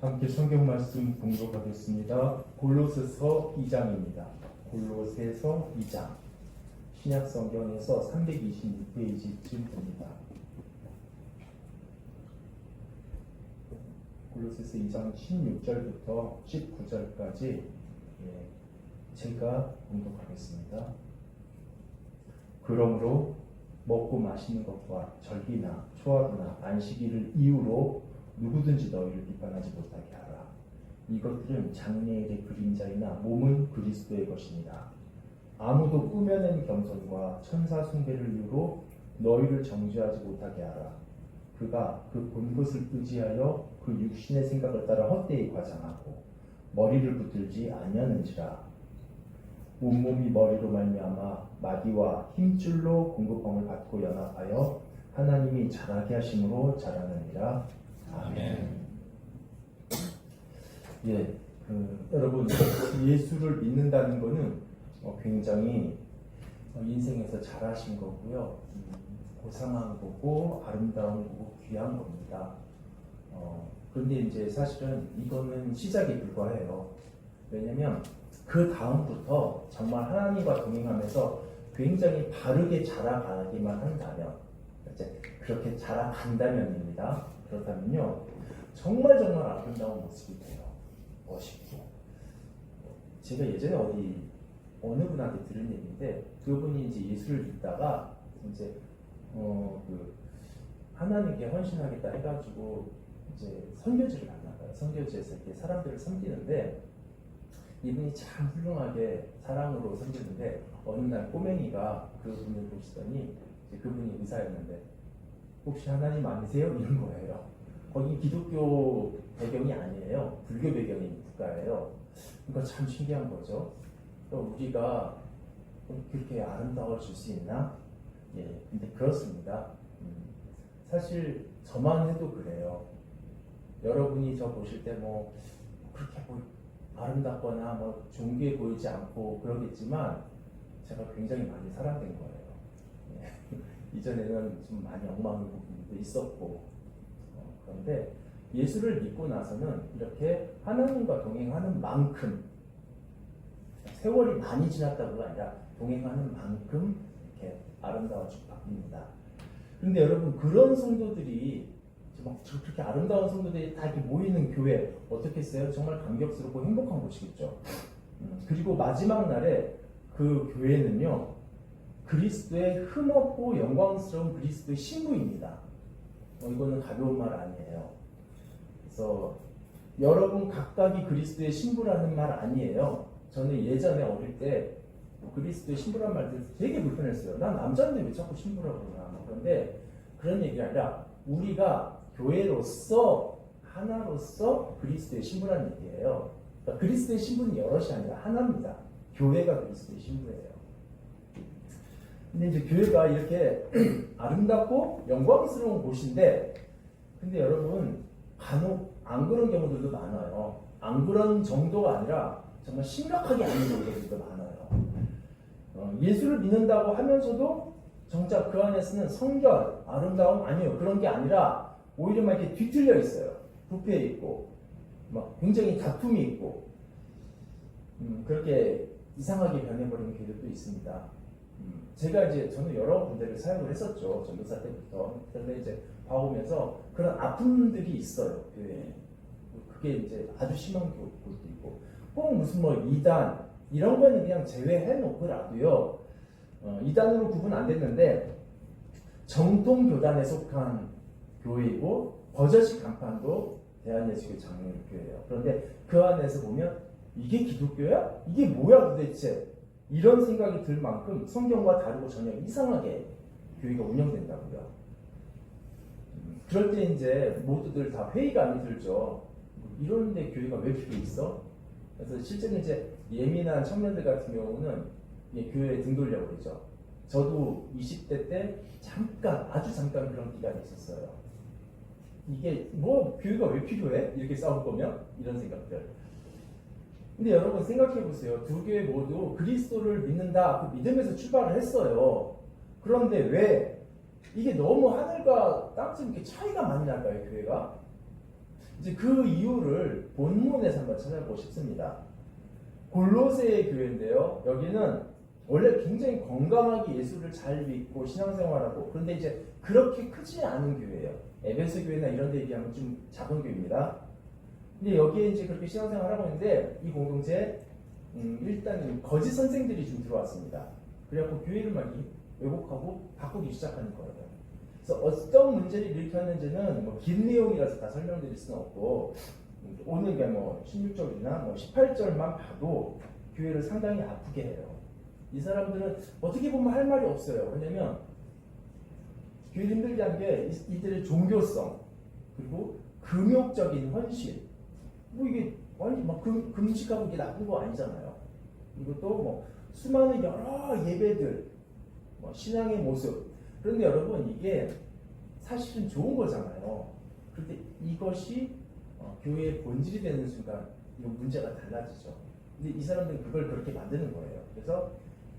함께 성경 말씀 공독하겠습니다. 골로새서 2장입니다. 골로새서 2장. 신약 성경에서 326페이지쯤 됩니다. 골로새서 2장 16절부터 19절까지 제가 공독하겠습니다. 그러므로 먹고 마시는 것과 절기나 초하루나 안식일을 이유로 누구든지 너희를 비판하지 못하게 하라. 이것들은 장래일의 그림자이나 몸은 그리스도의 것입니다. 아무도 꾸며낸 겸손과 천사 숭배를 이유로 너희를 정죄하지 못하게 하라. 그가 그 본 것을 의지하여 그 육신의 생각을 따라 헛되이 과장하고 머리를 붙들지 아니하는지라. 온몸이 머리로 말미암아 마디와 힘줄로 공급함을 받고 연합하여 하나님이 자라게 하심으로 자라느니라. 아멘. 여러분, 예수를 믿는다는 것은 굉장히 인생에서 잘하신 거고요. 고상한 거고 아름다운 거고 귀한 겁니다. 그런데 이제 사실은 이거는 시작에 불과해요. 왜냐면 그 다음부터 정말 하나님과 동행하면서 굉장히 바르게 자라가기만 한다면, 이제 그렇게 자라간다면입니다. 그렇다면요, 정말 아름다운 모습이 돼요. 멋있고. 제가 예전에 어느 분한테 들은 얘기인데, 그분이 이제 예수를 믿다가 이제 하나님께 헌신하겠다 해가지고 이제 선교지를 갔나 봐요. 선교지에서 이렇게 사람들을 섬기는데, 이분이 참 훌륭하게 사랑으로 섬기는데, 어느 날 꼬맹이가 그분을 보시더니, 이제 그분이 의사였는데, 혹시 하나님 아니세요? 이런 거예요. 거기 기독교 배경이 아니에요. 불교 배경인 국가예요. 그러니까 참 신기한 거죠. 또 우리가 그렇게 아름다워질 수 있나? 근데 그렇습니다. 사실 저만 해도 그래요. 여러분이 저 보실 때 그렇게 아름답거나 존귀해 보이지 않고 그러겠지만 제가 굉장히 많이 사랑된 거예요. 이전에는 좀 많이 엉망인 부분도 있었고, 그런데 예수를 믿고 나서는 이렇게 하나님과 동행하는 만큼, 세월이 많이 지났다고가 아니라 동행하는 만큼 이렇게 아름다워지고 바뀝니다. 그런데 여러분, 그런 성도들이 그렇게 아름다운 성도들이 다 이렇게 모이는 교회 어떻겠어요? 정말 감격스럽고 행복한 곳이겠죠. 그리고 마지막 날에 그 교회는요, 그리스도의 흠없고 영광스러운 그리스도의 신부입니다. 이거는 가벼운 말 아니에요. 그래서 여러분 각각이 그리스도의 신부라는 말 아니에요. 저는 예전에 어릴 때 그리스도의 신부란 말 들어서 되게 불편했어요. 난 남자인데 왜 자꾸 신부라고 그러나. 그런데 그런 얘기가 아니라 우리가 교회로서 하나로서 그리스도의 신부라는 얘기예요. 그러니까 그리스도의 신부는 여럿이 아니라 하나입니다. 교회가 그리스도의 신부예요. 근데 이제 교회가 이렇게 아름답고 영광스러운 곳인데, 근데 여러분 간혹 안 그런 경우들도 많아요. 안 그런 정도가 아니라 정말 심각하게 아닌 경우들도 많아요. 예수를 믿는다고 하면서도 정작 그 안에서는 성결, 아름다움 아니에요. 그런 게 아니라 오히려 막 이렇게 뒤틀려 있어요. 부패해 있고, 굉장히 다툼이 있고, 그렇게 이상하게 변해버리는 교회도 있습니다. 저는 여러 군데를 사역을 했었죠. 전도사 때부터. 그런데 이제 봐오면서 그런 아픔들이 있어요, 교회에. 그게 이제 아주 심한 곳도 있고, 꼭 무슨 이단, 이런 거는 그냥 제외해 놓고라도요, 이단으로 구분 안 됐는데, 정통교단에 속한 교회이고, 버젓이 간판도 대한예수교 장로교회예요. 그런데 그 안에서 보면, 이게 기독교야? 이게 뭐야 도대체? 이런 생각이 들 만큼 성경과 다르고 전혀 이상하게 교회가 운영된다고요. 그럴 때 이제 모두들 다 회의감이 들죠. 이런데 교회가 왜 필요 있어? 그래서 실제로 이제 예민한 청년들 같은 경우는 교회에 등 돌려 버리죠. 저도 20대 때 아주 잠깐 그런 기간이 있었어요. 이게 교회가 왜 필요해? 이렇게 싸울 거면? 이런 생각들. 근데 여러분 생각해 보세요. 두 교회 모두 그리스도를 믿는다. 그 믿음에서 출발을 했어요. 그런데 왜 이게 너무 하늘과 땅처럼 이렇게 차이가 많이 날까요, 교회가? 이제 그 이유를 본문에서 한번 찾아보고 싶습니다. 골로새 교회인데요. 여기는 원래 굉장히 건강하게 예수를 잘 믿고 신앙생활하고, 그런데 이제 그렇게 크지 않은 교회예요. 에베소 교회나 이런 데에 비하면 좀 작은 교회입니다. 근데 여기에 이제 그렇게 신앙생활하고 있는데 이 공동체에 일단 거짓 선생들이 좀 들어왔습니다. 그래갖고 교회를 막 왜곡하고 바꾸기 시작하는 거예요. 그래서 어떤 문제를 일으켰는지는 뭐 긴 내용이라서 다 설명드릴 수는 없고, 오늘 뭐 16절이나 뭐 18절만 봐도 교회를 상당히 아프게 해요. 이 사람들은 어떻게 보면 할 말이 없어요. 왜냐면 교회를 힘들게 한 게 이들의 종교성, 그리고 금욕적인 헌신, 뭐 이게 아니 막 금식하고 이게 나쁜 거 아니잖아요. 그리고 또 뭐 수많은 여러 예배들, 뭐 신앙의 모습. 그런데 여러분 이게 사실은 좋은 거잖아요. 그런데 이것이 교회의 본질이 되는 순간 이거 문제가 달라지죠. 근데 이 사람들은 그걸 그렇게 만드는 거예요. 그래서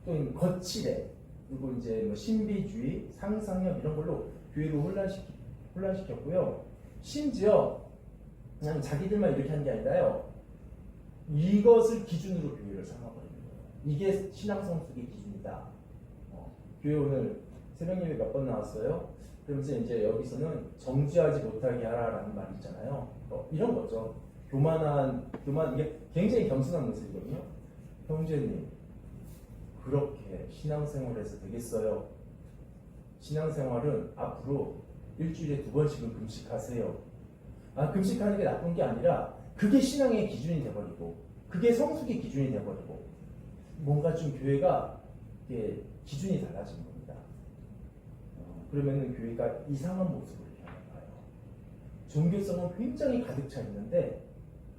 또 거칠해, 그리고 이제 뭐 신비주의, 상상력 이런 걸로 교회를 혼란시켰고요. 심지어 그냥 자기들만 이렇게 하는 게 아니라요. 이것을 기준으로 교회를 삼아버리는 거예요. 이게 신앙 성숙의 기준이다. 교회 오늘 새벽 예배 몇 번 나왔어요? 그러면서 이제 여기서는 정죄하지 못하게 하라라는 말이 있잖아요. 이런 거죠. 교만 이게 굉장히 겸손한 모습이거든요. 형제님, 그렇게 신앙생활에서 되겠어요? 신앙생활은 앞으로 일주일에 2번씩은 금식하세요. 금식하는 게 나쁜 게 아니라 그게 신앙의 기준이 돼버리고, 그게 성숙의 기준이 돼버리고, 뭔가 좀 교회가 기준이 달라진 겁니다. 그러면은 교회가 이상한 모습으로 변해가요. 종교성은 굉장히 가득 차 있는데,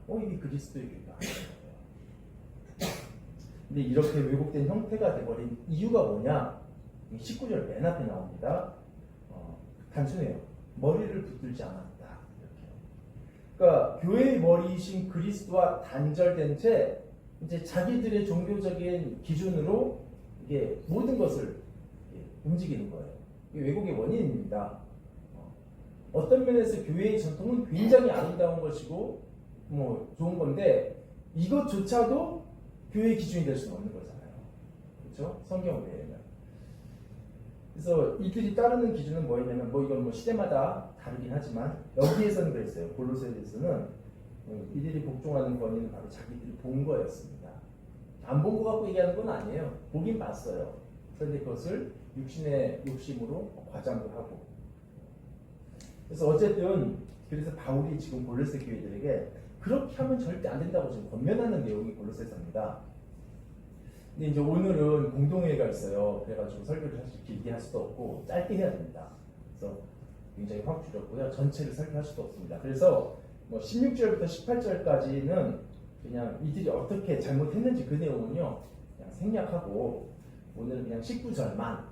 이게 그리스도의 교회가 아닌 거예요. 근데 이렇게 왜곡된 형태가 돼버린 이유가 뭐냐? 19절 맨 앞에 나옵니다. 단순해요. 머리를 붙들지 않았다. 이렇게. 그러니까 교회의 머리이신 그리스도와 단절된 채 이제 자기들의 종교적인 기준으로 이게 모든 것을 움직이는 거예요. 이게 왜곡의 원인입니다. 어떤 면에서 교회의 전통은 굉장히 아름다운 것이고 뭐 좋은 건데 이것조차도 교회의 기준이 될 수는 없는 거잖아요. 그렇죠? 성경 외에는. 그래서 이들이 따르는 기준은 뭐였냐면 이건 뭐 시대마다 다르긴 하지만 여기에서는 그랬어요. 골로새에서는 이들이 복종하는 권위는 바로 자기들이 본 거였습니다. 안 본 거 갖고 얘기하는 건 아니에요. 보긴 봤어요. 그런데 그것을 육신의 욕심으로 과장을 하고. 그래서 어쨌든 그래서 바울이 지금 골로새 교회들에게 그렇게 하면 절대 안 된다고 지금 권면하는 내용이 골로새서입니다. 근데 이제 오늘은 공동회의가 있어요. 그래가지고 설교를 사실 길게 할 수도 없고 짧게 해야 됩니다. 그래서 굉장히 확 줄였고요. 전체를 설교할 수도 없습니다. 그래서 뭐 16절부터 18절까지는 그냥 이들이 어떻게 잘못했는지 그 내용은요 그냥 생략하고 오늘은 그냥 19절만.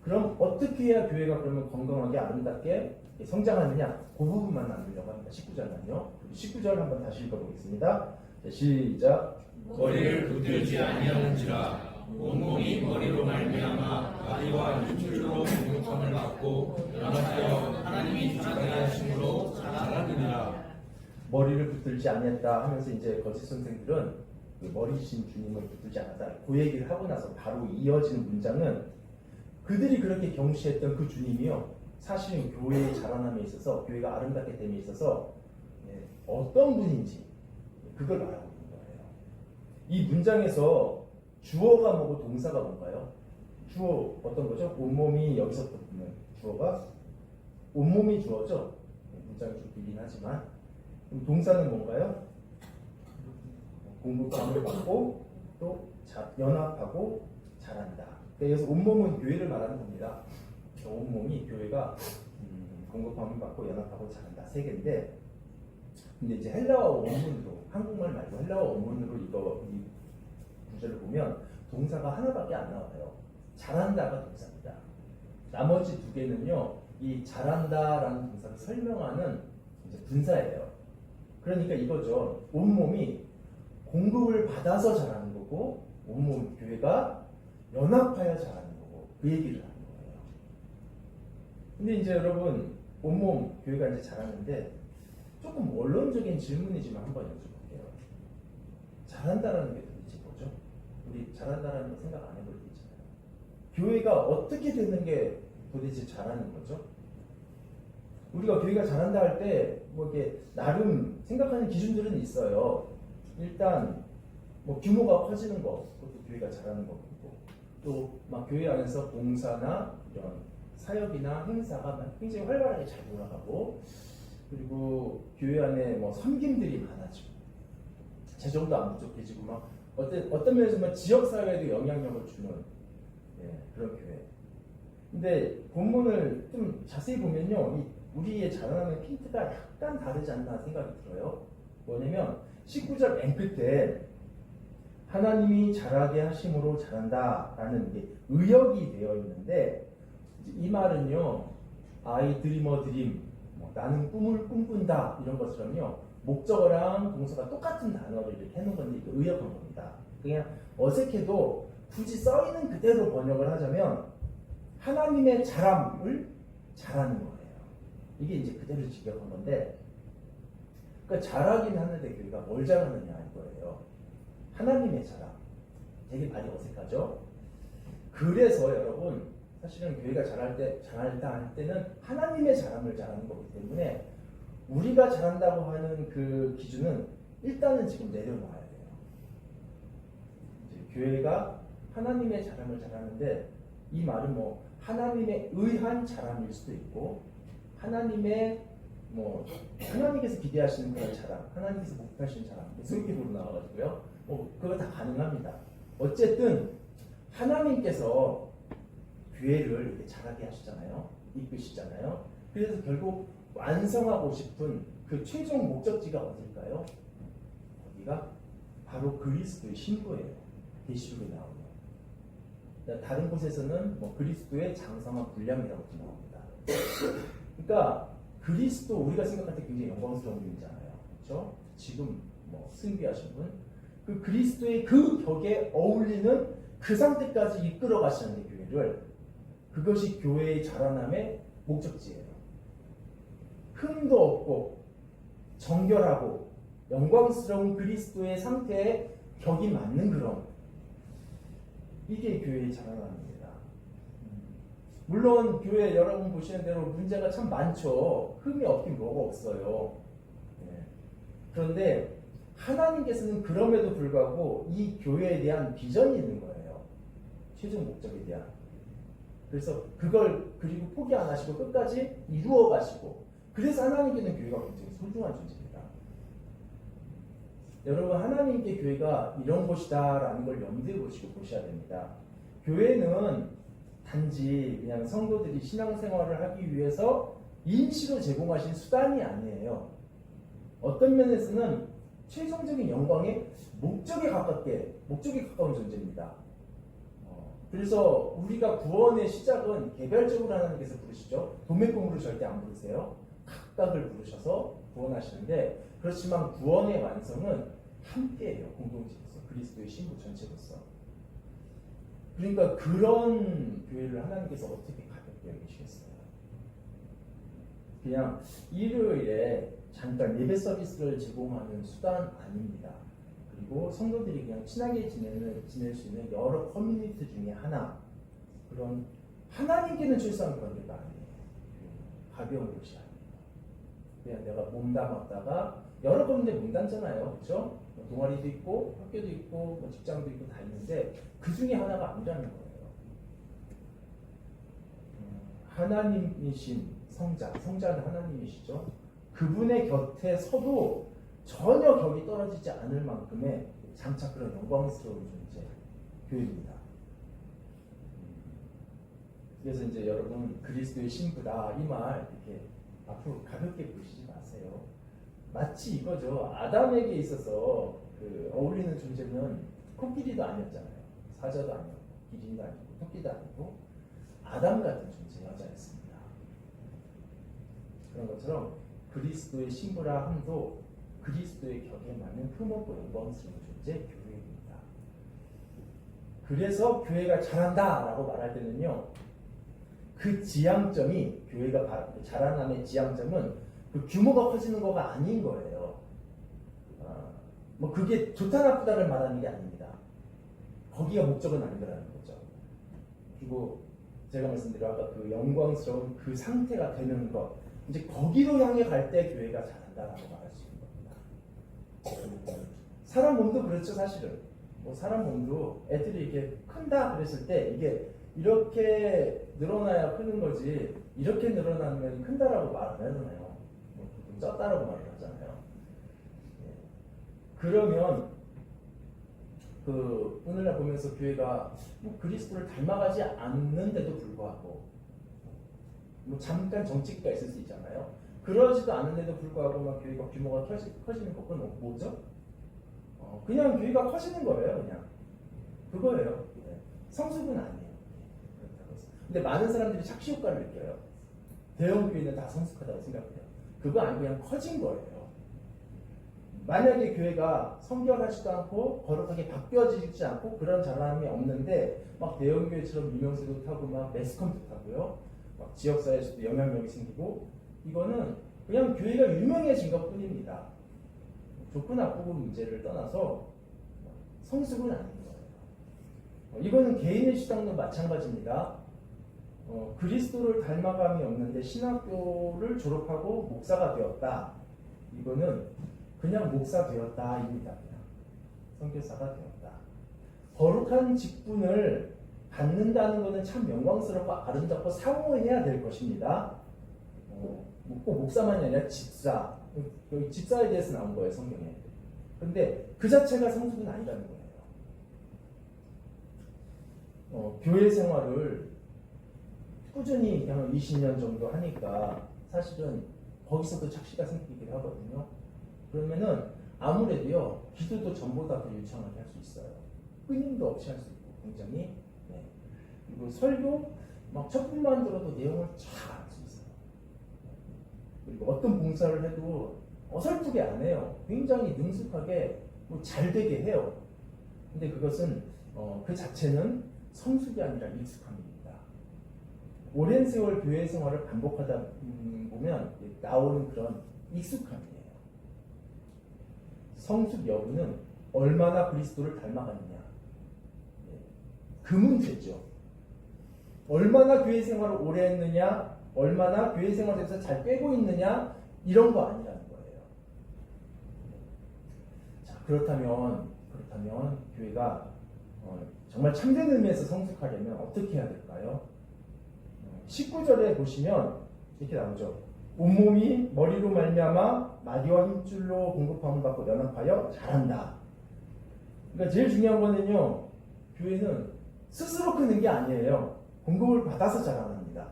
그럼 어떻게 해야 교회가 그러면 건강하게 아름답게 성장하느냐 그 부분만 나누려고 합니다. 19절만요. 19절 한번 다시 읽어보겠습니다. 시작. 머리를 붙들지 아니하는지라 온몸이 머리로 말미암아 바디와 육줄로 공격함을 받고 연합하여 하나님이 주장하게 하심으로 자라느니라. 머리를 붙들지 아니했다 하면서 이제 거짓 선생들은 그 머리신 주님을 붙들지 않았다. 그 얘기를 하고 나서 바로 이어지는 문장은 그들이 그렇게 경시했던 그 주님이요 사실은 교회의 자라남에 있어서 교회가 아름답게 됨에 있어서 어떤 분인지 그걸 말하고 있는 거예요. 이 문장에서 주어가 뭐고 동사가 뭔가요? 주어 어떤 거죠? 온몸이 여기서부터 보면 주어가 온몸이 주어죠. 문장이 좀 길긴 하지만 그럼 동사는 뭔가요? 공급감을 받고 또 연합하고 자란다. 그래서 온몸은 교회를 말하는 겁니다. 온몸이 교회가 공급감을 받고 연합하고 자란다. 세 개인데 근데 이제 헬라어 원문으로 한국말 말고 헬라어 원문으로 이 구절을 보면 동사가 하나밖에 안 나와요. 자란다가 동사입니다. 나머지 두 개는요 이 자란다라는 동사를 설명하는 이제 분사예요. 그러니까 이거죠. 온몸이 공급을 받아서 자라는 거고 온몸 교회가 연합하여 자라는 거고 그 얘기를 하는 거예요. 근데 이제 여러분 온몸 교회가 이제 자라는데 조금 원론적인 질문이지만 한번 여쭤볼게요. 잘한다라는 게 도대체 뭐죠? 우리 잘한다라는 거 생각 안 해볼 때 있잖아요. 교회가 어떻게 되는 게 도대체 잘하는 거죠? 우리가 교회가 잘한다 할 때 뭐 이렇게 나름 생각하는 기준들은 있어요. 일단 뭐 규모가 커지는 거, 그것도 교회가 잘하는 거고, 또 막 교회 안에서 봉사나 이런 사역이나 행사가 굉장히 활발하게 잘 돌아가고, 그리고 교회 안에 뭐 섬김들이 많아지고, 재정도 안 부족해지고, 막 어떤 면에서 막 지역 사회에도 영향력을 주는 그런 교회. 근데 본문을 좀 자세히 보면요, 우리의 자라나는 핀트가 약간 다르지 않나 생각이 들어요. 뭐냐면 19절 맨 끝에 하나님이 잘하게 하심으로 잘한다라는 게 의역이 되어 있는데, 이 말은요, I dream a dream, 나는 꿈을 꿈꾼다 이런 것처럼요, 목적어랑 동사가 똑같은 단어를 이렇게 해놓은 건데 이거 의역한 겁니다. 그냥 어색해도 굳이 써 있는 그대로 번역을 하자면 하나님의 잘함을 잘하는 거예요. 이게 이제 그대로 직역한 건데, 그러니까 잘하긴 하는데 교회가 뭘 잘하느냐 이거예요. 하나님의 자랑. 되게 많이 어색하죠? 그래서 여러분, 사실은 교회가 잘한다 할 때는 하나님의 자랑을 잘하는 거기 때문에 우리가 잘한다고 하는 그 기준은 일단은 지금 내려놔야 돼요. 이제 교회가 하나님의 자랑을 잘하는데, 이 말은 뭐 하나님의 의한 자랑일 수도 있고, 하나님께서 기대하시는 그런 자랑, 하나님께서 목표하시는 자랑, 성경으로 나와가지고요. 그거 다 가능합니다. 어쨌든 하나님께서 교회를 이렇게 잘하게 하시잖아요. 이끄시잖아요. 그래서 결국 완성하고 싶은 그 최종 목적지가 어딜까요? 거기가 바로 그리스도의 신부예요. 계시록에 나오면. 다른 곳에서는 뭐 그리스도의 장성한 분량이라고 나옵니다. 그러니까 그리스도, 우리가 생각할 때 굉장히 영광스러운 분이잖아요. 그렇죠? 지금 뭐 승비하신 분, 그 그리스도의 그 격에 어울리는 그 상태까지 이끌어 가시는 게 교회를, 그것이 교회의 자라남의 목적지예요. 흠도 없고 정결하고 영광스러운 그리스도의 상태에 격이 맞는 그런, 이게 교회의 자라남입니다. 물론 교회 여러분 보시는 대로 문제가 참 많죠. 흠이 없긴 뭐가 없어요. 그런데 하나님께서는 그럼에도 불구하고 이 교회에 대한 비전이 있는 거예요. 최종 목적에 대한. 그래서 그걸 그리고 포기 안 하시고 끝까지 이루어 가시고, 그래서 하나님께는 교회가 굉장히 소중한 존재입니다. 여러분, 하나님께 교회가 이런 곳이다라는 걸 염두에 보시고 보셔야 됩니다. 교회는 단지 그냥 성도들이 신앙생활을 하기 위해서 임시로 제공하신 수단이 아니에요. 어떤 면에서는 최종적인 영광의 목적에 가까운 존재입니다. 그래서 우리가 구원의 시작은 개별적으로 하나님께서 부르시죠. 도매금으로 절대 안 부르세요. 각각을 부르셔서 구원하시는데, 그렇지만 구원의 완성은 함께해요. 공동체로서, 그리스도의 신부 전체로서. 그러니까 그런 교회를 하나님께서 어떻게 가볍게 여기시겠어요? 그냥 일요일에 잠깐 예배 서비스를 제공하는 수단 아닙니다. 그리고 성도들이 그냥 친하게 지낼 수 있는 여러 커뮤니티 중에 하나, 그런 하나님께는 출소한 그런 데가 아니에요. 가벼운 곳이 아니에요. 그냥 내가 몸담았다가, 여러 군데 몸담잖아요. 그렇죠? 동아리도 있고 학교도 있고 뭐 직장도 있고 다 있는데 그 중에 하나가 아니라는 거예요. 하나님이신 성자는 하나님이시죠. 그분의 곁에 서도 전혀 격이 떨어지지 않을 만큼의 장차 그런 영광스러운 존재, 교회입니다. 그래서 이제 여러분, 그리스도의 신부다 이 말 이렇게 앞으로 가볍게 보시지 마세요. 마치 이거죠. 아담에게 있어서 그 어울리는 존재는 코끼리도 아니었잖아요. 사자도 아니고 기린도 아니고 토끼도 아니고 아담 같은 존재였습니다. 그런 것처럼 그리스도의 신부라 함도 그리스도의 격에 맞는 흠없고 영광스러운 존재, 교회입니다. 그래서 교회가 잘한다라고 말할 때는요, 그 지향점이, 교회가 자라남의 지향점은 그 규모가 커지는 거가 아닌 거예요. 뭐 그게 좋다 나쁘다를 말하는 게 아닙니다. 거기가 목적은 아니라는 거죠. 그리고 제가 말씀드린 아까 그 영광스러운 그 상태가 되는 것, 이제 거기로 향해 갈 때 교회가 잘한다라고 말할 수 있는 겁니다. 사람 몸도 그렇죠, 사실은. 뭐 사람 몸도 애들이 이렇게 큰다 그랬을 때 이게 이렇게 늘어나야 크는 거지, 이렇게 늘어나면 큰다라고 말 안 하잖아요. 뭐 쪘다라고 말을 하잖아요. 그러면 그 오늘날 보면서 교회가 뭐 그리스도를 닮아가지 않는데도 불구하고 뭐 잠깐 정치기가 있을 수 있잖아요. 그러지도 않는데도 불구하고 막 교회가 규모가 커지는 것은 뭐죠? 그냥 교회가 커지는 거예요. 그냥 그거예요. 성숙은 아니에요. 근데 많은 사람들이 착시 효과를 느껴요. 대형 교회는 다 성숙하다고 생각해요. 그거 아니고 그냥 커진 거예요. 만약에 교회가 성결하지도 않고 거룩하게 바뀌어지지 않고 그런 잘남이 없는데 막 대형교회처럼 유명세도 타고 막 매스컴도 타고요, 막 지역사회에서도 영향력이 생기고, 이거는 그냥 교회가 유명해진 것 뿐입니다. 좋고 나쁘고 문제를 떠나서 성숙은 아닌 거예요. 이거는 개인의 신앙도 마찬가지입니다. 그리스도를 닮아감이 없는데 신학교를 졸업하고 목사가 되었다. 이거는 그냥 목사 되었다 입니다. 그냥 선교사가 되었다. 거룩한 직분을 갖는다는 것은 참 영광스럽고 아름답고 사모해야 될 것입니다. 꼭 목사만이 아니라 집사, 여기 집사에 대해서 나온 거예요, 성경에. 그런데 그 자체가 성숙은 아니라는 거예요. 교회 생활을 꾸준히 한 20년 정도 하니까 사실은 거기서도 착시가 생기기도 하거든요. 그러면은 아무래도요, 기도도 전보다 더 유창하게 할 수 있어요. 끊임도 없이 할 수 있고, 굉장히. 그리고 설교 막 첫분만 들어도 내용을 잘 알 수 있어요. 그리고 어떤 봉사를 해도 어설프게 안 해요. 굉장히 능숙하게 뭐 잘 되게 해요. 근데 그것은 그 자체는 성숙이 아니라 익숙함입니다. 오랜 세월 교회 생활을 반복하다 보면 나오는 그런 익숙함이에요. 성숙 여부는 얼마나 그리스도를 닮아가느냐, 그 문제죠. 얼마나 교회 생활을 오래 했느냐, 얼마나 교회 생활에서 잘 꿰고 있느냐, 이런 거 아니라는 거예요. 자, 그렇다면 교회가 정말 참된 의미에서 성숙하려면 어떻게 해야 될까요? 19절에 보시면 이렇게 나오죠. 온몸이 머리로 말미암아 마디와 힘줄로 공급함을 받고 연합하여 잘한다. 그러니까 제일 중요한 거는요, 교회는 스스로 크는 게 아니에요. 공급을 받아서 자라납니다.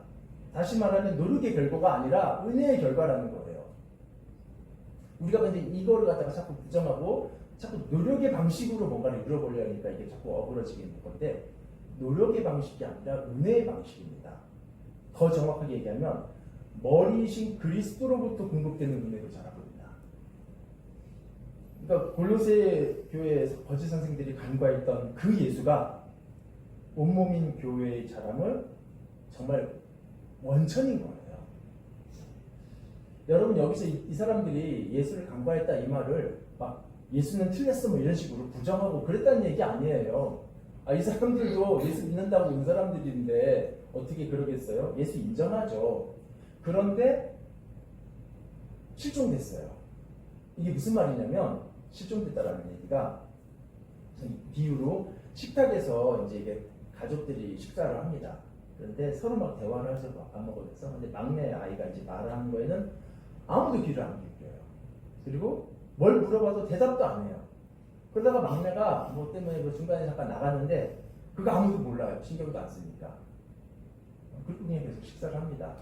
다시 말하면 노력의 결과가 아니라 은혜의 결과라는 거예요. 우리가 근데 이거를 갖다가 자꾸 부정하고 자꾸 노력의 방식으로 뭔가를 이루어보려 하니까 이게 자꾸 어그러지게 되는 건데, 노력의 방식이 아니라 은혜의 방식입니다. 더 정확하게 얘기하면 머리이신 그리스도로부터 공급되는 은혜로 자라봅니다. 그러니까 골로새 교회에서 거짓 선생들이 간과했던 그 예수가 온몸인 교회의 자람을 정말 원천인 거예요. 여러분, 여기서 이 사람들이 예수를 간과했다 이 말을 막 예수는 틀렸어 뭐 이런 식으로 부정하고 그랬다는 얘기 아니에요. 이 사람들도 예수 믿는다고 온 사람들인데 어떻게 그러겠어요? 예수 인정하죠. 그런데 실종됐어요. 이게 무슨 말이냐면, 실종됐다라는 얘기가 비유로 식탁에서 이제 이게 가족들이 식사를 합니다. 그런데 서로 막 대화를 해서 밥 먹으면서, 근데 막내 아이가 이제 말을 하는 거에는 아무도 귀를 안 기울여요. 그리고 뭘 물어봐도 대답도 안 해요. 그러다가 막내가 뭐 때문에 뭐 중간에 잠깐 나갔는데 그거 아무도 몰라요. 신경도 안 쓰니까. 그리고 그냥 계속 식사를 합니다.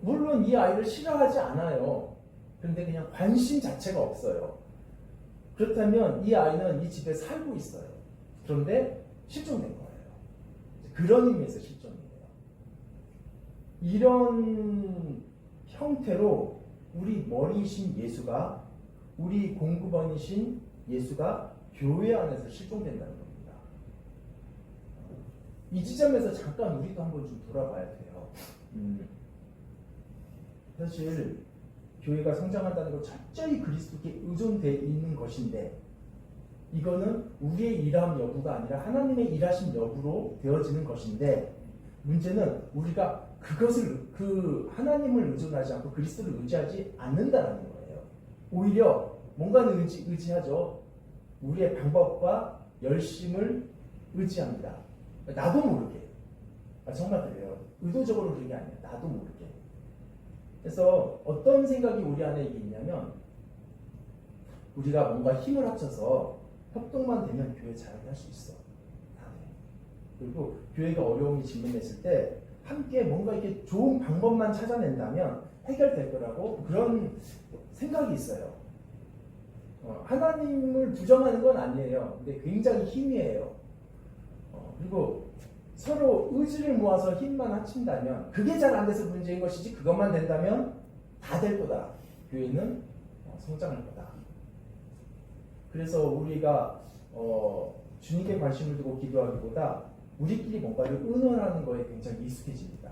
물론 이 아이를 싫어하지 않아요. 그런데 그냥 관심 자체가 없어요. 그렇다면 이 아이는 이 집에 살고 있어요. 그런데 실종된 거예요. 그런 의미에서 실종이에요. 이런 형태로 우리 머리이신 예수가, 우리 공급원이신 예수가 교회 안에서 실종된다는 겁니다. 이 지점에서 잠깐 우리도 한번 좀 돌아봐야 돼요. 사실 교회가 성장한다는 건 철저히 그리스도께 의존되어 있는 것인데 이거는 우리의 일함 여부가 아니라 하나님의 일하심 여부로 되어지는 것인데 문제는 우리가 그것을 그 하나님을 의존하지 않고 그리스도를 의지하지 않는다라는 거예요. 오히려 뭔가는 의지하죠. 우리의 방법과 열심을 의지합니다. 나도 모르게. 정말 그래요. 의도적으로 그런 게 아니에요. 나도 모르게. 그래서 어떤 생각이 우리 안에 있냐면 우리가 뭔가 힘을 합쳐서 협동만 되면 교회 잘하게 할 수 있어. 다 돼. 그리고 교회가 어려움이 직면했을 때 함께 뭔가 이렇게 좋은 방법만 찾아낸다면 해결될 거라고 그런 생각이 있어요. 하나님을 부정하는 건 아니에요. 근데 굉장히 희미해요. 그리고 서로 의지를 모아서 힘만 합친다면 그게 잘 안 돼서 문제인 것이지 그것만 된다면 다 될 거다. 교회는 성장할 거다. 그래서 우리가 주님께 관심을 두고 기도하기보다 우리끼리 뭔가를 의논하는 거에 굉장히 익숙해집니다.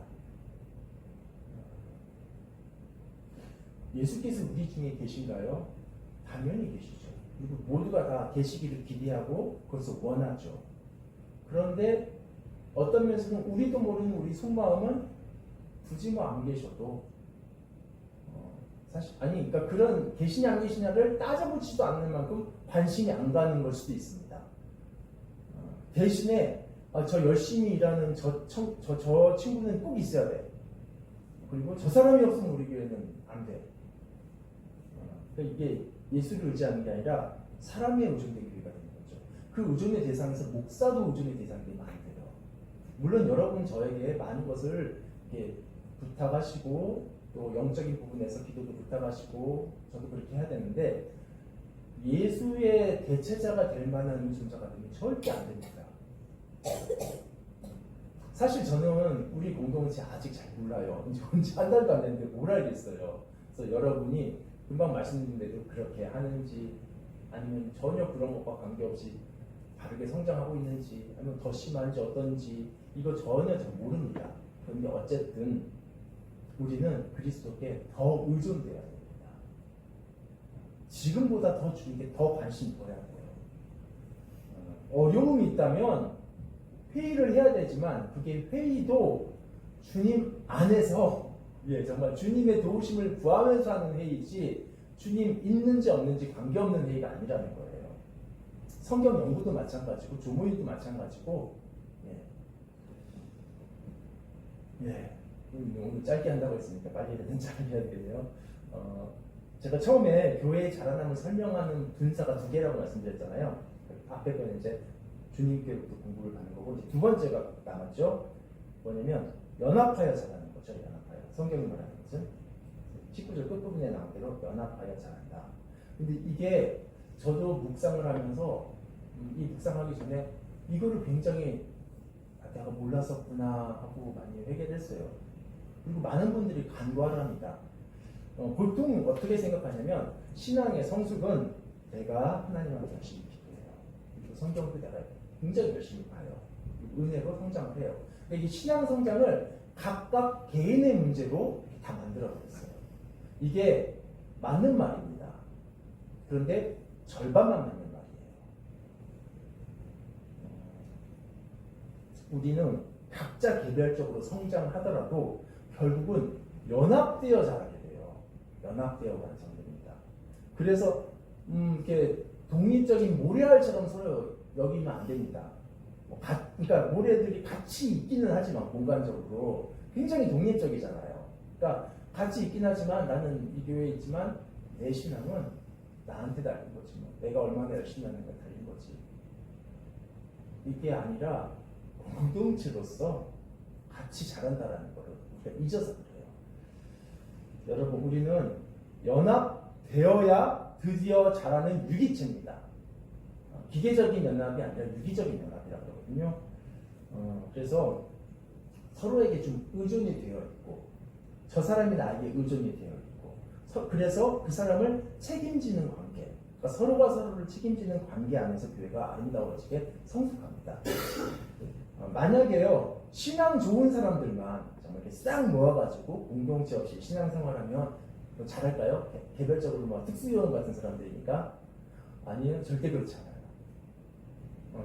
예수께서 우리 중에 계신가요? 당연히 계시죠. 그리고 모두가 다 계시기를 기대하고 그것을 원하죠. 그런데 어떤 면에서는 우리도 모르는 우리 속마음은 굳이 뭐 안 계셔도 사실 아니 그러니까 그런 계시냐 안 계시냐를 따져보지도 않는 만큼 관심이 안 가는 걸 수도 있습니다. 대신에 저 열심히 일하는 저 친구는 꼭 있어야 돼. 그리고 저 사람이 없으면 우리 교회는 안 돼. 그러니까 이게 예수를 의지하는 게 아니라 사람의 의존되기 위해가 되는 거죠. 그 의존의 대상에서 목사도 의존의 대상이 되면 안 돼요. 물론 여러분 저에게 많은 것을 이렇게 부탁하시고 또 영적인 부분에서 기도도 부탁하시고 저도 그렇게 해야 되는데 예수의 대체자가 될 만한 의존자가 되면 절대 안 됩니다. 사실 저는 우리 공동체 아직 잘 몰라요. 이제 언제 한 달도 안 됐는데 뭘 알겠어요. 그래서 여러분이 금방 말씀드린데도 그렇게 하는지 아니면 전혀 그런 것과 관계없이 바르게 성장하고 있는지 아니면 더 심한지 어떤지 이거 전혀 잘 모릅니다. 그런데 어쨌든 우리는 그리스도께 더 의존돼야 됩니다. 지금보다 더 주님께 더 관심 둬야 돼요. 어려움이 있다면 회의를 해야 되지만 그게 회의도 주님 안에서 정말 주님의 도우심을 구하면서 하는 회의지 주님 있는지 없는지 관계없는 회의가 아니라는 거예요. 성경 연구도 마찬가지고 조모임도 마찬가지고 오늘 짧게 한다고 했으니까 빨리 잘 해야 되겠네요. 제가 처음에 교회의 자라남을 설명하는 분사가 2개라고 말씀드렸잖아요. 앞에 거는 이제 주님께로부터 공부를 받는 거고 이제 두 번째가 남았죠. 뭐냐면 연합하여 자라는 거죠. 연합하여. 성경이 말하는 것은 19절 끝부분에 나온 대로 연합하여 자란다. 근데 이게 저도 묵상을 하면서 이 묵상하기 전에 이거를 굉장히 내가 몰랐었구나 하고 많이 회개를 했어요. 그리고 많은 분들이 간과를 합니다. 보통 어떻게 생각하냐면 신앙의 성숙은 내가 하나님한테 열심히 기도해요. 그리고 성경도 내가 굉장히 열심히 봐요. 은혜로 성장을 해요. 그러니까 이 신앙 성장을 각각 개인의 문제로 다 만들어버렸어요. 이게 맞는 말입니다. 그런데 절반만 맞는 말이에요. 우리는 각자 개별적으로 성장하더라도 결국은 연합되어 자라게 돼요. 연합되어 완성됩니다. 그래서 이렇게 독립적인 모래알처럼 서로 여기면 안 됩니다. 그러니까 모래들이 같이 있기는 하지만 공간적으로 굉장히 독립적이잖아요. 그러니까 같이 있긴 하지만 나는 이 교회에 있지만 내 신앙은 나한테 달린 거지. 내가 얼마나 열심히 하는가 달린 거지. 이게 아니라 공동체로서 같이 자란다라는 거를 우리가 잊어서 그래요. 여러분 우리는 연합되어야 드디어 자라는 유기체입니다. 기계적인 연합이 아니라 유기적인 연합이라고 그러거든요. 그래서 서로에게 좀 의존이 되어 있고 저 사람이 나에게 의존이 되어 있고 그래서 그 사람을 책임지는 관계 그러니까 서로가 서로를 책임지는 관계 안에서 교회가 아름다워지게 성숙합니다. 만약에요 신앙 좋은 사람들만 정말 이렇게 싹 모아가지고 공동체 없이 신앙생활하면 뭐 잘할까요? 개별적으로 뭐 특수요원 같은 사람들이니까 아니요 절대 그렇지 않아요.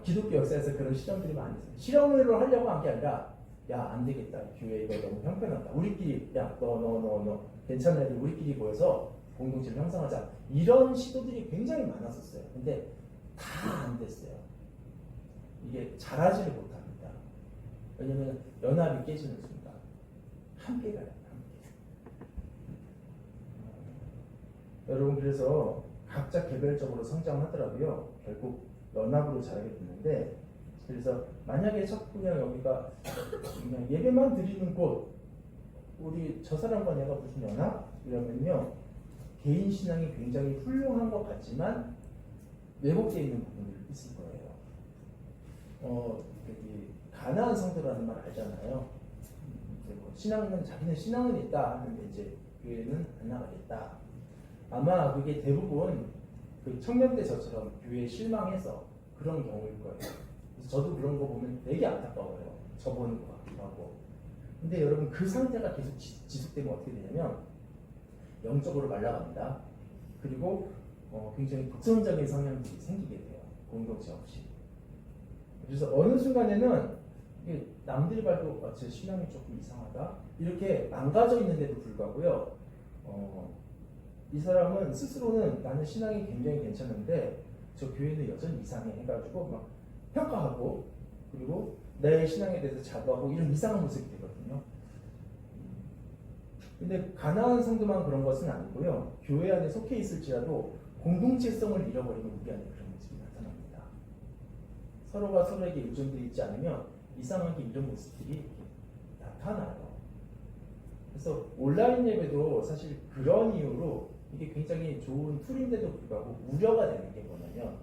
기독교 역사에서 그런 실험들이 많이 있어요. 실험을 하려고 한 게 아니라 야 안 되겠다 교회 이거 너무 형편없다 우리끼리 야 너 괜찮은 애들 우리끼리 모여서 공동체를 형성하자 이런 시도들이 굉장히 많았었어요. 근데 다 안 됐어요. 이게 잘하지를 못합니다. 왜냐면 연합이 깨지는 순간 함께 가요. 함께. 여러분 그래서 각자 개별적으로 성장하더라도요 결국 연합으로 자라게 되는데 그래서 만약에 자꾸 그냥 여기가 그냥 예배만 드리는 곳 우리 저 사람과 내가 무슨 연합? 이러면요 개인 신앙이 굉장히 훌륭한 것 같지만 왜곡되어 있는 부분들이 있을 거예요. 여기 가나안 성도라는 말 알잖아요. 신앙은 자기는 신앙은 있다 하는데 이제 교회는 안 나가겠다. 아마 그게 대부분 그 청년 때 저처럼 교회에 실망해서 그런 경우일 거예요. 그래서 저도 그런 거 보면 되게 안타까워요. 저 보는 것 같기도 하고. 근데 여러분 그 상태가 계속 지속되면 어떻게 되냐면 영적으로 말라갑니다. 그리고 굉장히 독선적인 성향들이 생기게 돼요. 공동체 없이. 그래서 어느 순간에는 이게 남들이 봐도 제 신앙이 조금 이상하다 이렇게 망가져 있는데도 불구하고요. 이 사람은 스스로는 나는 신앙이 굉장히 괜찮은데 저 교회는 여전히 이상해 해가지고 막 평가하고 그리고 내 신앙에 대해서 자부하고 이런 이상한 모습이 되거든요. 근데 가나안 성도만 그런 것은 아니고요. 교회 안에 속해 있을지라도 공동체성을 잃어버리면 우리 안에 그런 모습이 나타납니다. 서로가 서로에게 의존되어 있지 않으면 이상하게 이런 모습들이 나타나요. 그래서 온라인 예배도 사실 그런 이유로 이게 굉장히 좋은 툴인데도 불구하고 우려가 되는 게 뭐냐면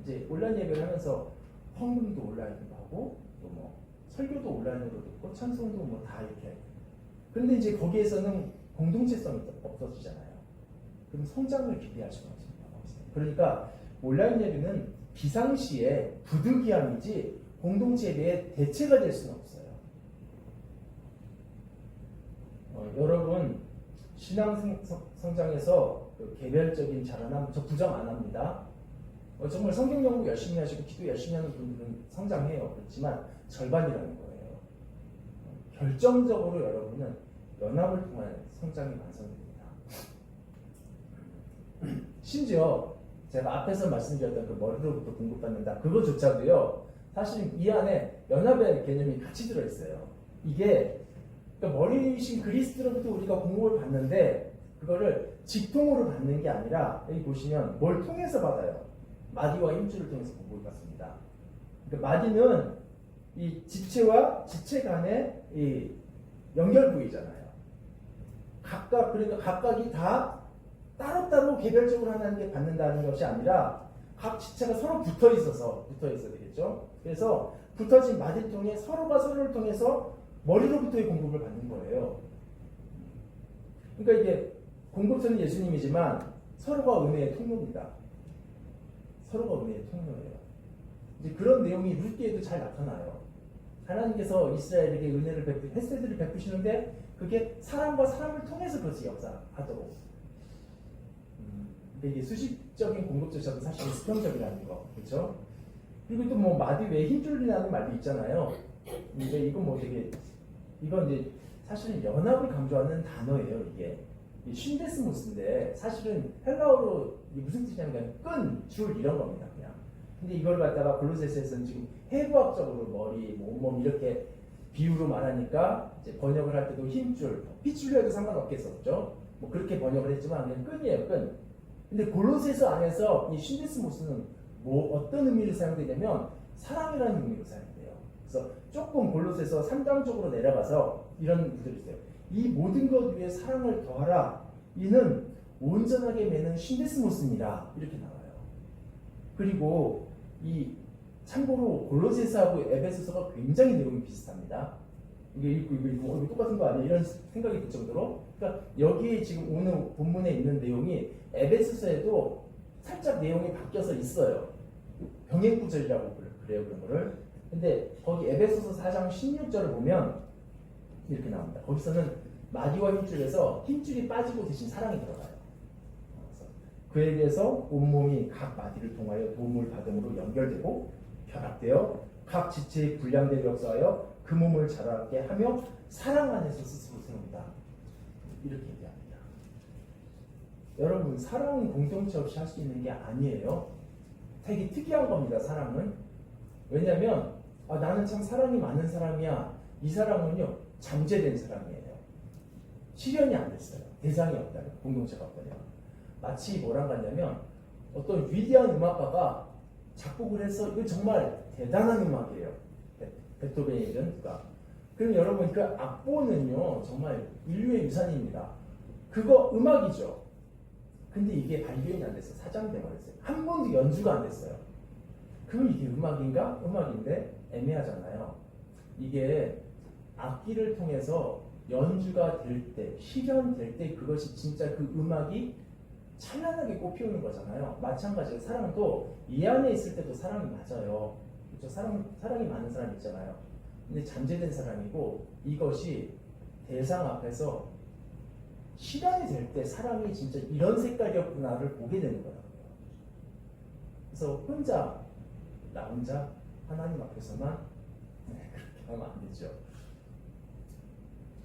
이제 온라인 예배를 하면서 헌금도 온라인으로 하고 또 뭐 설교도 온라인으로 듣고 찬송도 뭐 다 이렇게 그런데 이제 거기에서는 공동체성이 없어지잖아요. 그럼 성장을 기대할 수가 없습니다. 그러니까 온라인 예배는 비상시에 부득이함이지 공동체 예배의 대체가 될 수는 없어요. 여러분 신앙 성장에서 그 개별적인 자라남 저 부정 안 합니다. 정말 성경 연구 열심히 하시고 기도 열심히 하는 분들은 성장해요. 그렇지만 절반이라는 거예요. 결정적으로 여러분은 연합을 통한 성장이 완성됩니다. 심지어 제가 앞에서 말씀드렸던 그 머리로부터 공급받는다 그거조차도요. 사실 이 안에 연합의 개념이 같이 들어있어요. 이게 그러니까 머리이신 그리스도로부터 우리가 공급을 받는데 그거를 직통으로 받는 게 아니라 여기 보시면 뭘 통해서 받아요. 마디와 힘줄을 통해서 공급을 받습니다. 그러니까 마디는 이 지체와 지체 간의 이 연결 부위잖아요. 그러니까 각각이 다 따로따로 개별적으로 하나님께 받는다는 것이 아니라 각 지체가 서로 붙어 있어야 되겠죠. 그래서 붙어진 마디를 통해 서로가 서로를 통해서 머리로부터의 공급을 받는 거예요. 그러니까 이게 공급처는 예수님이지만 서로가 은혜의 통로입니다. 서로가 은혜의 통로예요. 이제 그런 내용이 룻기에도 잘 나타나요. 하나님께서 이스라엘에게 은혜를 헤세드를 베푸시는데 그게 사람과 사람을 통해서 그것이 역사하도록. 근데 이게 수식적인 공급조차도 사실 수평적이라는 거, 그렇죠? 그리고 또 뭐 마디 외에 힘줄이라는 말도 있잖아요. 근데 이건 뭐 되게 이건 이제 사실은 연합을 강조하는 단어예요. 이게 쉰데스모스인데 사실은 헬라어로 무슨 뜻이냐면 끈, 줄 이런 겁니다. 그냥. 근데 이걸 갖다가 골로새서에서는 지금 해부학적으로 머리, 몸 이렇게 비유로 말하니까 이제 번역을 할 때도 힘줄, 핏줄로 해도 상관없겠었죠. 뭐 그렇게 번역을 했지만 그냥 끈이에요, 끈. 근데 골로새서 안에서 이 쉰데스모스는 뭐 어떤 의미로 사용되냐면 사랑이라는 의미로 사용돼요. 그래서 조금 골로새서 3장 쪽으로 내려가서 이런 구절이 있어요. 이 모든 것 위에 사랑을 더하라. 이는 온전하게 매는 쉰데스모스니라. 이렇게 나와요. 그리고 이 참고로 골로새서하고 에베소서가 굉장히 내용이 비슷합니다. 이거 똑같은 거 아니야? 이런 생각이 들 정도로. 그러니까 여기 지금 오늘 본문에 있는 내용이 에베소서에도 살짝 내용이 바뀌어서 있어요. 병행구절이라고 그래요, 그런 거를. 근데 거기 에베소서 4장 16절을 보면 이렇게 나옵니다. 거기서는 마디와 힘줄에서 힘줄이 빠지고 대신 사랑이 들어가요. 그래서 그에 대해서 온몸이 각 마디를 통하여 도움을 받음으로 연결되고 결합되어 각 지체의 분량대로 역사하여 그 몸을 자라게 하며 사랑 안에서 스스로 세운다. 이렇게 얘기합니다. 여러분, 사랑은 공동체 없이 할 수 있는 게 아니에요. 되게 특이한 겁니다. 사랑은. 왜냐하면 나는 참 사랑이 많은 사람이야. 이 사람은요 잠재된 사람이에요. 실현이 안 됐어요. 대상이 없다면, 공동체가 없다면. 마치 뭐랑 같냐면 어떤 위대한 음악가가 작곡을 해서 이거 정말 대단한 음악이에요. 베토벤이든 누가. 그럼 여러분 그 악보는요 정말 인류의 유산입니다. 그거 음악이죠. 근데 이게 발견이 안 됐어요. 사장돼 버렸어요. 한 번도 연주가 안 됐어요. 그럼 이게 음악인가? 음악인데 애매하잖아요. 이게 악기를 통해서 연주가 될 때, 실현될 때 그것이 진짜 그 음악이 찬란하게 꽃피우는 거잖아요. 마찬가지로 사랑도 이 안에 있을 때도 사랑이 맞아요. 그렇죠? 사랑이 많은 사람 있잖아요. 근데 잠재된 사람이고 이것이 대상 앞에서 실현이 될 때 사랑이 진짜 이런 색깔이었구나를 보게 되는 거예요. 그래서 나 혼자 하나님 앞에서만 그렇게 하면 안 되죠.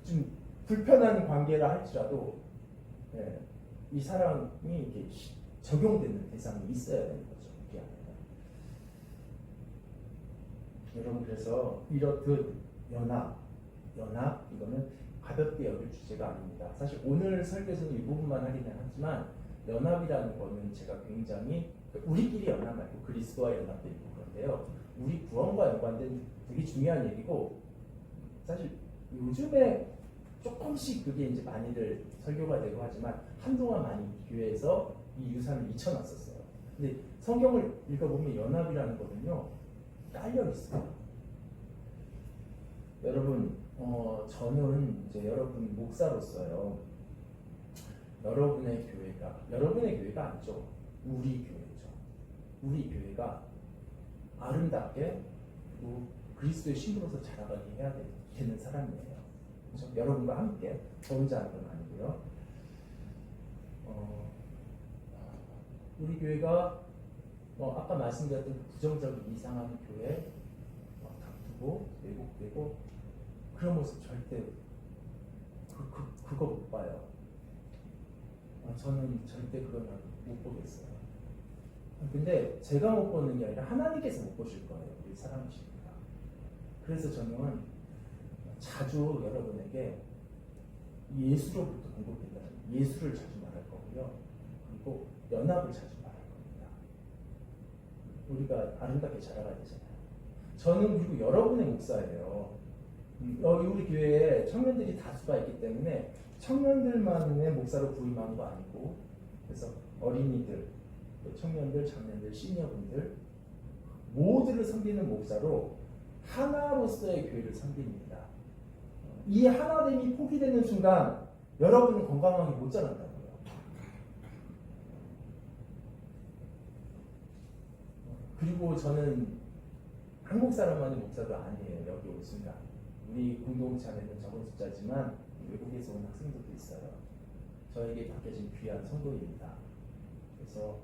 좀 불편한 관계라 할지라도 이 사랑이 이렇게 적용되는 대상이 있어야 되는 거죠. 우리 안에. 여러분 그래서 이렇듯 연합 이거는 가볍게 여길 주제가 아닙니다. 사실 오늘 설교에서는 이 부분만 하기는 하지만 연합이라는 거는 제가 굉장히 우리끼리 연합 말고 그리스도와 연합도 있고 그런데요. 우리 구원과 연관된 되게 중요한 얘기고 사실 요즘에 조금씩 그게 이제 많이들 설교가 되고 하지만 한동안 많이 교회에서 이 유산을 잊혀놨었어요. 근데 성경을 읽어보면 연합이라는 거는요 깔려 있어요. 여러분, 저는 이제 여러분 목사로서요. 여러분의 교회가 아니죠. 우리 교회죠. 우리 교회가 아름답게 그리스도의 신부로서 자라가게 해야 되는 사람이에요. 그렇죠? 여러분과 함께 저 혼자 하는 건 아니고요. 우리 교회가 아까 말씀드렸던 부정적인 이상한 교회 다투고 왜곡되고 그런 모습 절대 그거 못 봐요. 저는 절대 그건 못 보겠어요. 근데 제가 못 보는 게 아니라 하나님께서 못 보실 거예요. 우리 사랑이시니까. 그래서 저는 자주 여러분에게 예수로부터 공급된다는 예수를 자주 말할 거고요. 그리고 연합을 자주 말할 겁니다. 우리가 아름답게 자라가야 되잖아요. 저는 그리고 여러분의 목사예요. 우리 교회에 청년들이 다수가 있기 때문에 청년들만의 목사로 부임한 거 아니고 그래서 어린이들, 청년들, 장년들, 시니어분들 모두를 섬기는 목사로 하나로서의 교회를 섬깁니다. 이 하나됨이 포기되는 순간 여러분은 건강하게 못 자란다고요. 그리고 저는 한국 사람만의 목사도 아니에요. 여기 올 순간 우리 공동체 안에는 적은 숫자지만 외국에서 온 학생들도 있어요. 저에게 맡겨진 귀한 성도입니다. 그래서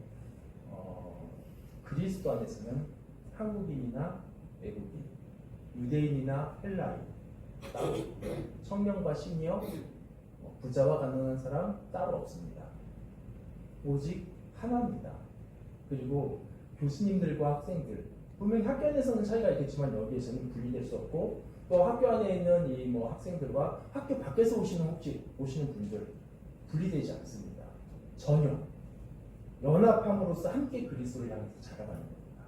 그리스도 안에서는 한국인이나 외국인, 유대인이나 헬라인, 따로 없고요. 청년과 시니어, 부자와 가난한 사람 따로 없습니다. 오직 하나입니다. 그리고 교수님들과 학생들, 분명히 학교 안에서는 차이가 있겠지만 여기에서는 분리될 수 없고 또 학교 안에 있는 이 학생들과 학교 밖에서 오시는 분들 분리되지 않습니다. 전혀 연합함으로써 함께 그리스도를 향해서 자라가는 겁니다.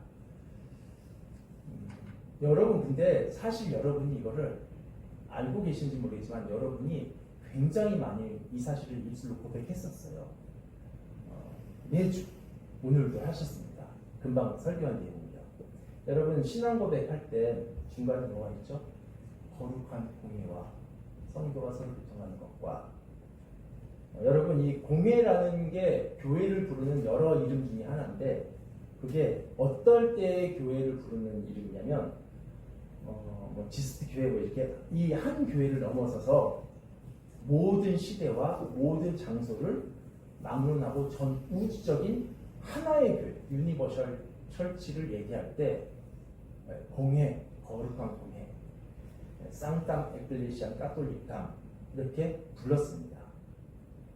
여러분 근데 사실 여러분이 이거를 알고 계신지 모르겠지만 여러분이 굉장히 많이 이 사실을 입술로 고백했었어요. 매주 오늘도 하셨습니다. 금방 설교한 내용이요. 여러분 신앙 고백할 때 중간에 뭐가 있죠? 거룩한 공예와 성도가 서로 교통하는 것과 여러분 이 공예라는 게 교회를 부르는 여러 이름 중에 하나인데 그게 어떨 때의 교회를 부르는 이름이냐면 뭐 지스트 교회 뭐 이렇게 이 한 교회를 넘어서서 모든 시대와 모든 장소를 막론하고 전 우주적인 하나의 교회, 유니버셜 철치를 얘기할 때 공회, 거룩한 공회, 쌍땅 에클레시안 까톨릭당 이렇게 불렀습니다.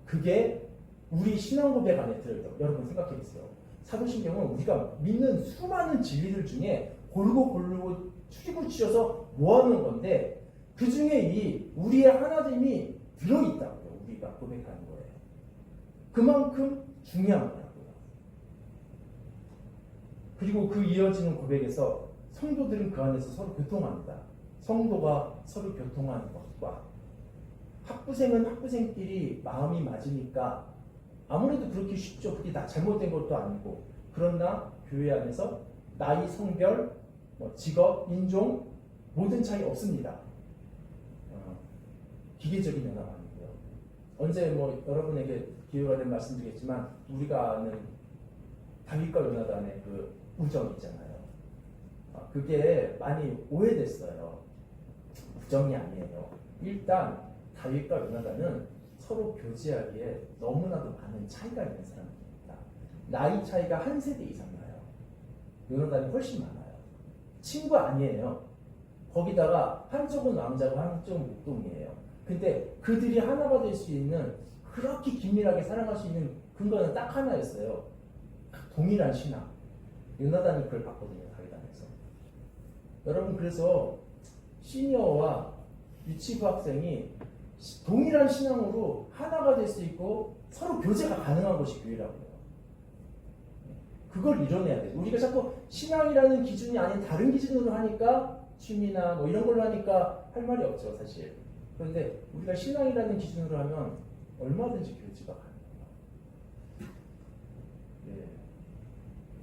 그게 우리 신앙 고백 안에 들어있다고 여러분 생각해 보세요. 사도신경은 우리가 믿는 수많은 진리들 중에 고르고 추리고 모아놓은 건데 그 중에 이 우리의 하나됨이 들어있다고요. 우리가 고백하는 거예요. 그만큼 중요한 거라고요. 그리고 그 이어지는 고백에서 성도들은 그 안에서 서로 교통합니다. 성도가 서로 교통하는 것과 학부생은 학부생끼리 마음이 맞으니까 아무래도 그렇게 쉽죠. 그게 다 잘못된 것도 아니고 그러나 교회 안에서 나이, 성별, 직업, 인종 모든 차이 없습니다. 기계적인 연합 아니고요. 언제 여러분에게 기회가 되면 말씀드리겠지만 우리가 아는 다윗과 요나단의 그 우정 있잖아요. 그게 많이 오해됐어요. 우정이 아니에요. 일단 다윗과 요나단은 서로 교제하기에 너무나도 많은 차이가 있는 사람입니다. 나이 차이가 한 세대 이상 나요. 요나단이 훨씬 많아요. 친구 아니에요. 거기다가 한쪽은 왕자고 한쪽은 목동이에요. 근데 그들이 하나가 될 수 있는 그렇게 긴밀하게 사랑할 수 있는 근거는 딱 하나였어요. 동일한 신앙. 요나단이 그걸 봤거든요. 다윗 안에서. 여러분 그래서 시니어와 유치부 학생이 동일한 신앙으로 하나가 될 수 있고 서로 교제가 가능한 것이 교회라고요. 그걸 이뤄내야 돼요. 우리가 자꾸 신앙이라는 기준이 아닌 다른 기준으로 하니까 취미나 이런 걸로 하니까 할 말이 없죠, 사실. 그런데 우리가 신앙이라는 기준으로 하면 얼마든지 교제가 가능해요. 네.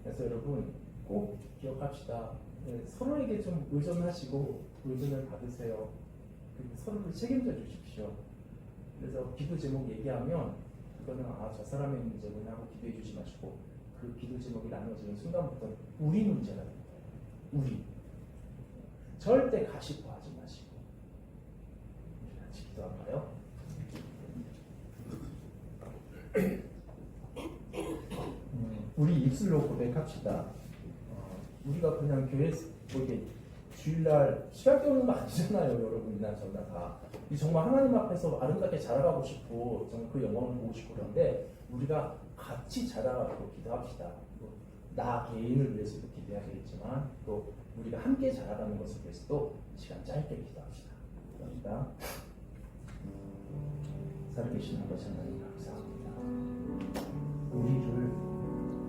그래서 여러분 꼭 기억합시다. 네, 서로에게 좀 의존하시고 의존을 받으세요. 그리고 서로를 책임져 주십시오. 그래서 기도 제목 얘기하면 그거는 저 사람의 문제구나 하고 기도해 주지 마시고 그 기도 제목이 나눠지는 순간부터 우리 문제가 됩니다. 우리. 절대 가시화하지 마시고 우리 같이 기도할까요? 우리 입술로 고백합시다. 우리가 그냥 교회 이렇게 주일날 시간 때우는 거 아니잖아요, 여러분이나 저나 다. 정말 하나님 앞에서 아름답게 자라가고 싶고 정말 그 영광을 보고 싶고 그런데 우리가 같이 자라가고 기도합시다. 나 개인을 위해서도 기도해야 되겠지만 또 우리가 함께 자라가는 것을 위해서도 시간 짧게 기도합시다. 그러니까 살아계신 아버지 하나님 감사합니다. 우리를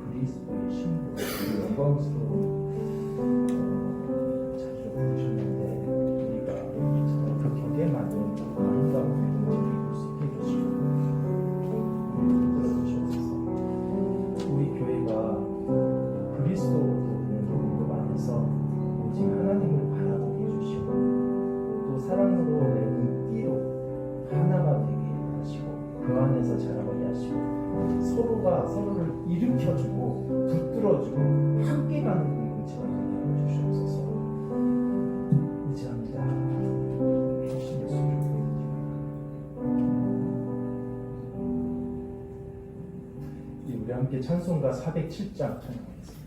그리스도의 신부로 영광스러운 자리로 부르셨는데 우리가 그 벽에 맞는 아름다운 배경을 이룰 수 있게 해주시고 들어주시옵소서. 우리 교회가 그리스도로부터 오는 복음 안에서 오직 하나님을 바라보게 해주시고 또 사랑으로 내 눈띠로 하나가 되게 하시고 그 안에서 자라가게 하시고 서로가 서로를 일으켜주고 붙들어주고 함께 가는 공동체가 되게 해주시옵소서. 의지합니다. 주신 예수 우리 함께 찬송가 407장 찬양하겠습니다.